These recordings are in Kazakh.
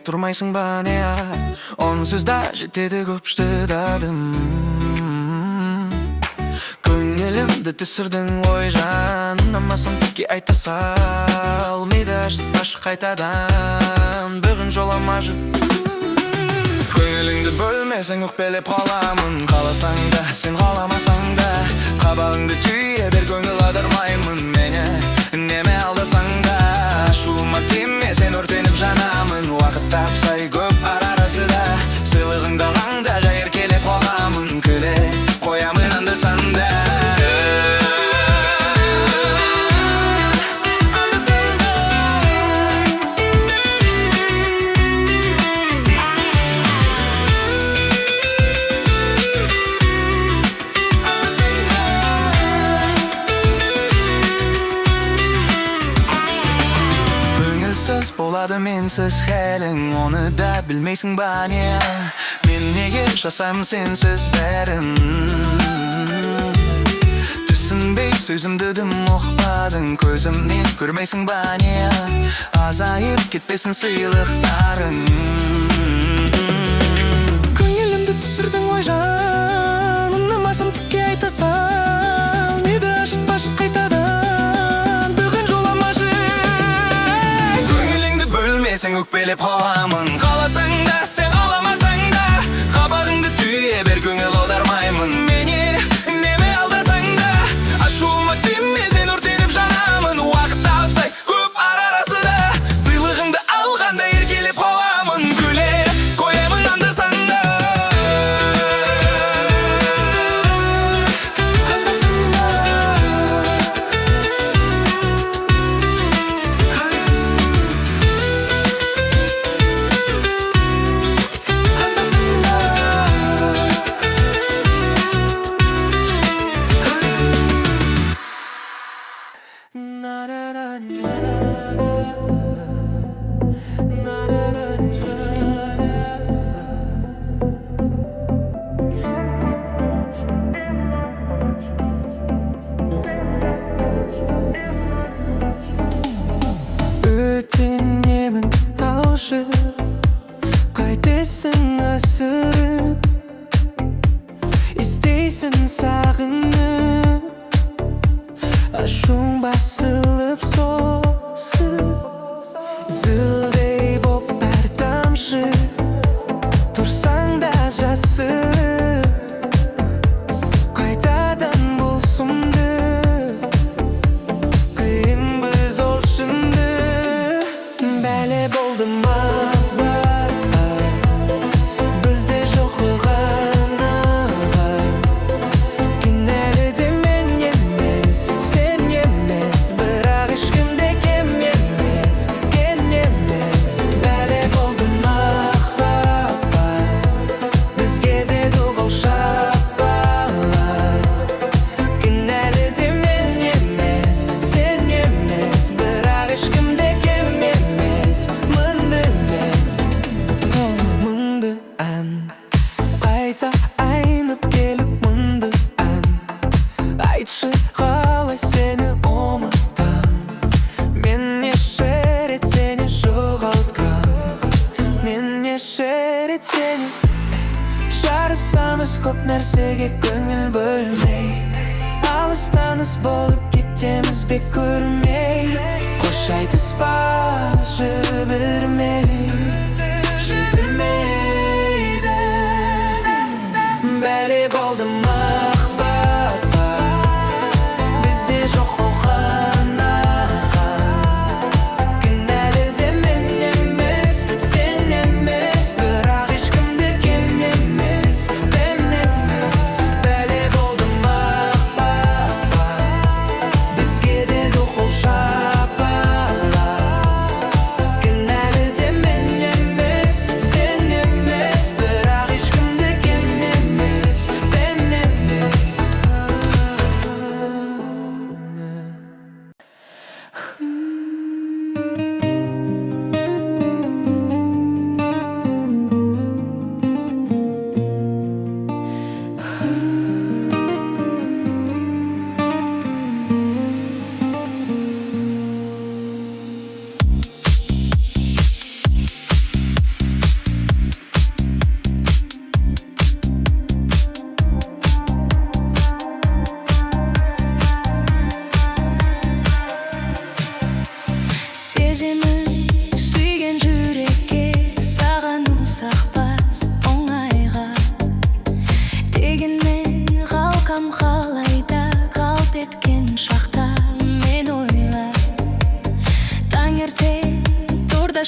тұрмайсың ба не? Онсыз да жетеді көп шыдадым. Көңілімді түсірдің ой жан, ұнамасам текке айта сал. Мейді ашытпашы қайтадан, бүгін жоламашы. Көңіліңді бөлмесең өкпелеп қаламын. Қаласаң да, сен қаламасаң да, қабағыңды түйе бер, көңіл аудармаймын мені. Неме алдасаң да, ашуыма тиме, сен өртеніп жанамын. Уақыт тапсай көп арасыда, сыйлығыңды алғанда жай еркелеп қаламын. Күле қоямын анда-санда. Болады менсіз хәлің, оны да білмейсің ба не? Мен неге жасаймын сенсіз бәрін? Түсінбей сөзімді дым ұқпадың, көзімнен көрмейсің ба не? Азайып кетпесін сыйлықтарың. Көңілімді түсірдің ой жан, ұнамасам текке айта сал. Мейді ашытпашы қайтадан, бүгін жоламашы. Сен өкпелеп қаламын. Қаласаң да, сен қаламасаң да, қабағыңды түйе бер, көңіл аудармаймын мені. Неме алдасаң да, ашуыма тиме, сен өртеніп жанамын. Уақыт тапсай көп арасыда, сыйлығыңды алғанда еркелеп қаламын. Күле қоямын анда-санда. Өтінемін алшы, қайтесің асырып, іздейсің сағынып, ашуң басылып сосын, зілдей боп әр тамшы, тұрсаң да жасып, қайтадан бұл сұмды, қиын біз ол шынды. Бәле болды ма бізде жоқ қылғаны, кінәлі де мен емес, сен емес, бірақ ешкімде кем емес, кен емес. Бәле болды ма бізге де доғал шапалар, кінәлі де мен емес, сен емес, бірақ ешкімде кем емес. Мұңды ән қайта айнып келіп, мұңды ән айтшы қалай сені ұмытам. Мен неше рет сені жоғалтқан, мен неше рет сені жарысамыз көп нәрсеге көңіл бөлмей, алыс-таныс болып кетеміз бе көрмей. Қош айтыспашы жібермейді. Бәле болды махаббат бізде жоқ қоғаны, кінәлі де мен емес, сен емес, бірақ ешкімде кем емес, мен емес. Бәле болды махаббат бізге де доғал шапалар, кінәлі де мен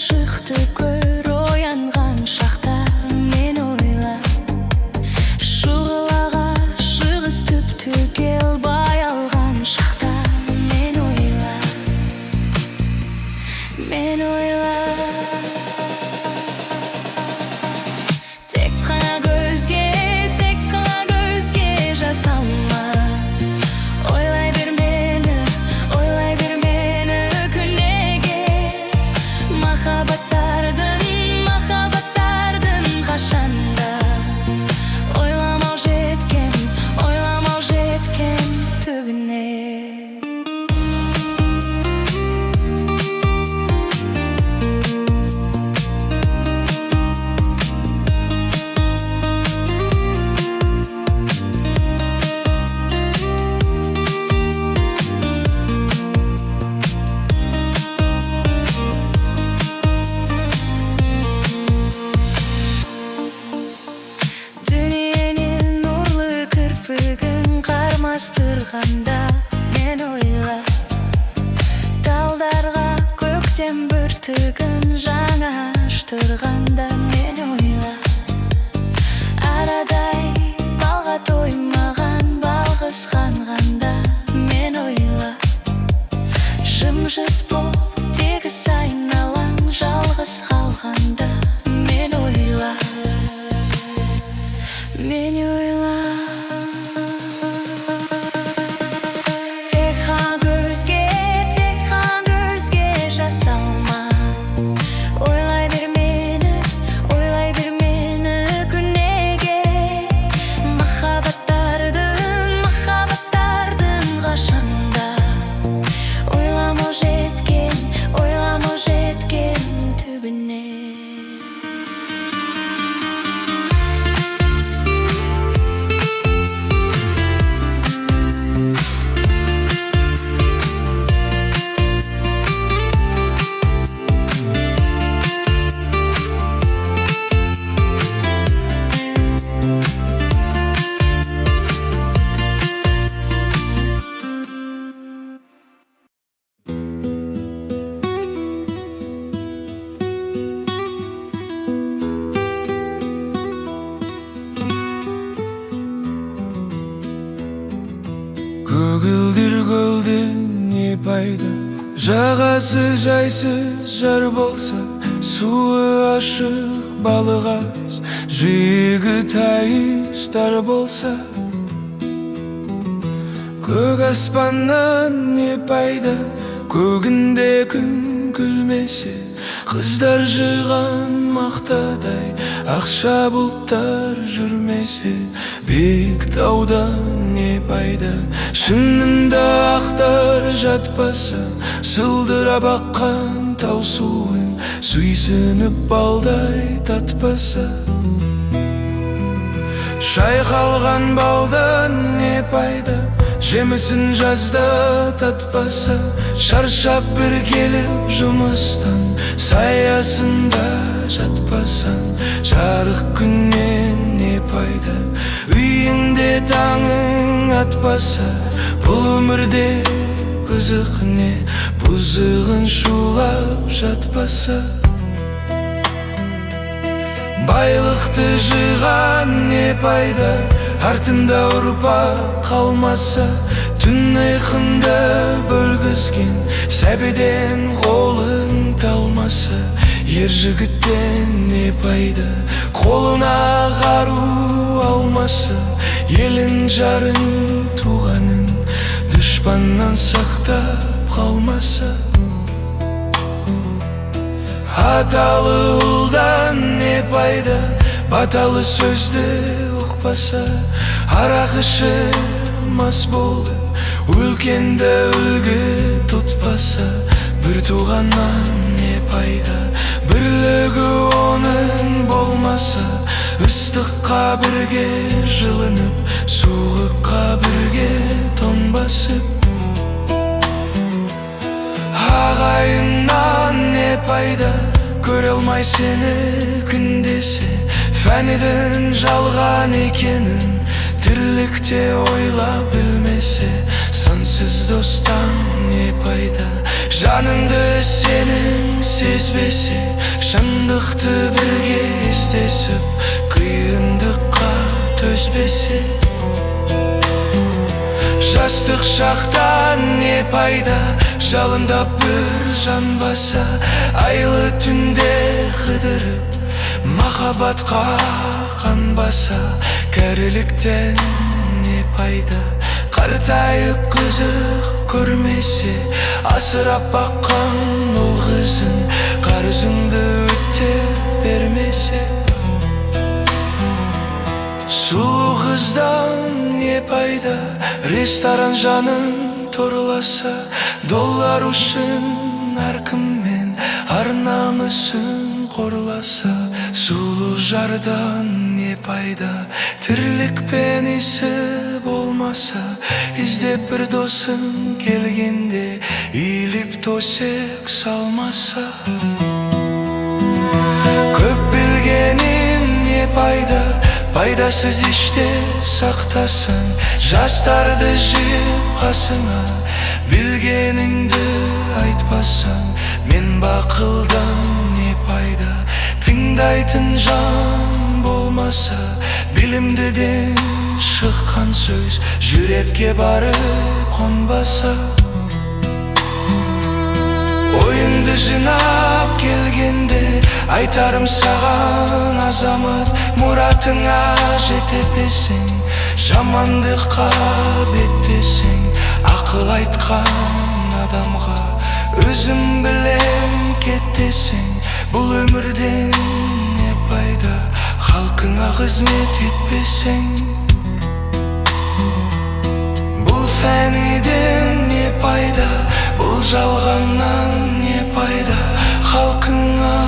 ашықты көр оянған шақта мен ойла. Шұғылаға шығыс түп-түгел баялған шақта мен ойла. Мен ойла. Тек қана көзге жасалма. Ойлай бер мені күнеге. Махаббаттардың қашанда. Ойламау жеткен түбіне. Қармастырғанда мен ойла. Талдарға көктем бүртігін жаңа аштырғанда мен ойла. Арадай балға тоймаған балғыз қанғанда мен ойла. Жым-жырт боп тегіс айналаң жалғыз қалғанда мен ойла. Мен ойла. Көгілдір көлден не пайда? Жағасы жайсыз жар болса, суы ашық балық аз, жиегі тайыстар болса. Көк аспаннан не пайда? Көгінде күн күлмесе, қыздар жиған мақтадай ақша бұлттар жүрмесе. Биік таудан не пайда? Шынында ақтар жатпаса, сылдырап аққан тау суын сүйсініп балдай татпаса. Шайқалған балдан не пайда? Жемісін жазда татпаса. Шаршап бір келіп жұмыстан саясында жатпасан. Жарық күннен не пайда? Үйіңде таңың атпаса. Бұл өмірде қызық не? Бұзығын шулап жатпаса. Байлықты жиған не пайда? Артында ұрпақ қалмаса. Түн айқында бөлгізген сәбеден қолың талмаса. Ер жігіттен не пайда? Қолына қару алмаса. Елін жарын туғанын дұшпаннан сақтап қалмаса. Аталы ұлдан не пайда? Баталы сөзді ұқпаса. Арақ ішіп мас болып үлкенді үлгі тұтпаса. Бір туғаннан не пайда? Бірлігі оның болмаса. Ыстыққа бірге жылынып, суыққа бірге тоңбасып. Ағайыннан не пайда? Көре алмай сені күндесе. Фәнінің жалған екенін тірлікте ойла білмесе. Сансыз Сенсіз достан не пайда? Жаныңды сенің сезбесе, шындықты бірге іздесіп, қиындыққа төзбесе. Жастық шақтан не пайда? Жалындап бір жанбаса, айлы түнде қыдырып, махаббатқа қанбаса. Кәріліктен не пайда? Қартайып қызық көрмесе, асырап баққан ол қызын қарызыңды өтеп бермесе. Сұлу қыздан не пайда? Ресторан жанын торласа, доллар үшін әркіммен ар намысын қорласа. Сұлу жардан не пайда? Тірлікпен есі болмаса, іздеп бір досың келгенде иіліп төсек салмаса. Көп білгенің не пайда? Пайдасыз іште сақтасын, жастарды жиып қасыңа, білгеніңді айтпасын. Мен бақылдан не пайда? Тыңдайтын жан болмаса, білімдіден шыққан сөз жүрекке барып қонбаса. Ойыңды жинап келгенде айтарым саған азамат, мұратыңа жете бесең, жамандыққа беттесең. Ақыл айтқан адамға өзім білем кеттесең. Бұл өмірден не пайда? Халқыңа қызмет етпесең. Бұл фәниден не пайда? Бұл жалғаннан не пайда? Халқыңа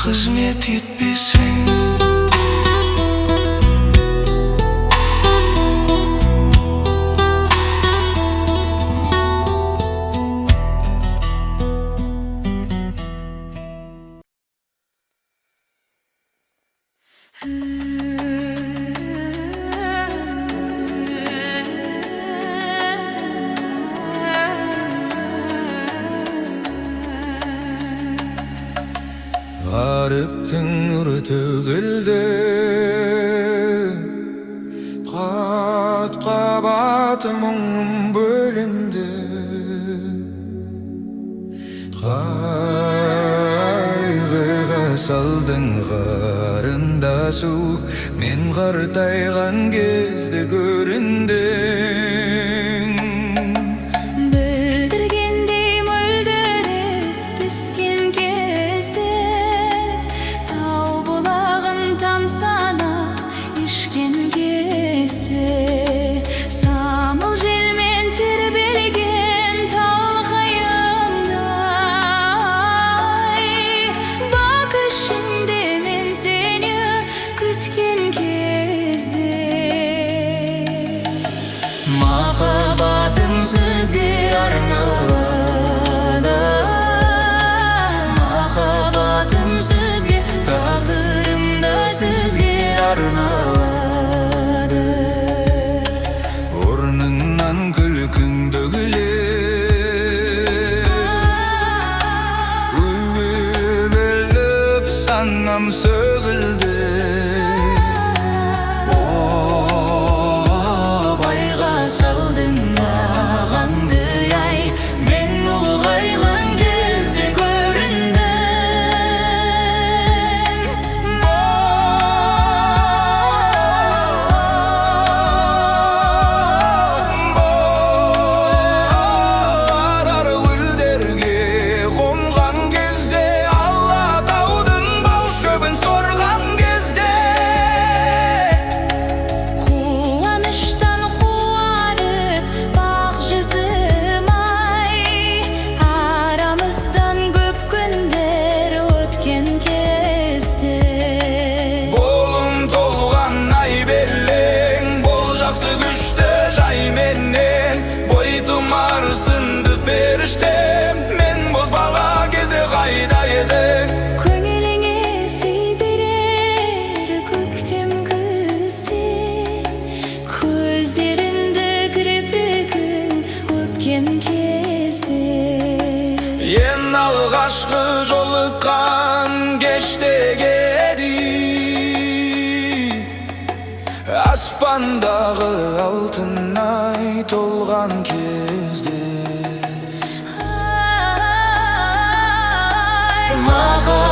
қызмет етпесең. Ғаріптің нұр төгілді, қат-қабат мұңым бөлінді. Қайғыға салдың қарындасу, мен қартайған кезде көріндің. Бүлдіргендей мөлдіреп піскен кезде, тау бұлағын тамсана ішкен кезде. Самыл желмен тербелген талқайындай, бақ ішінде мен сені күткен кезде. Махаббатым сізге арналады, махаббатым сізге, тағдырым да сізге арналады. Орныңнан күлкің төгіліп, өгіліп санам сөгілді. Байға салдың ағаңды ай, мен ұлғайған кезде көріндің. Арар гүлдерге қонған кезде, Алатаудың бал шөбін сорған кезде. Аспандағы алтын ай толған кезде Маған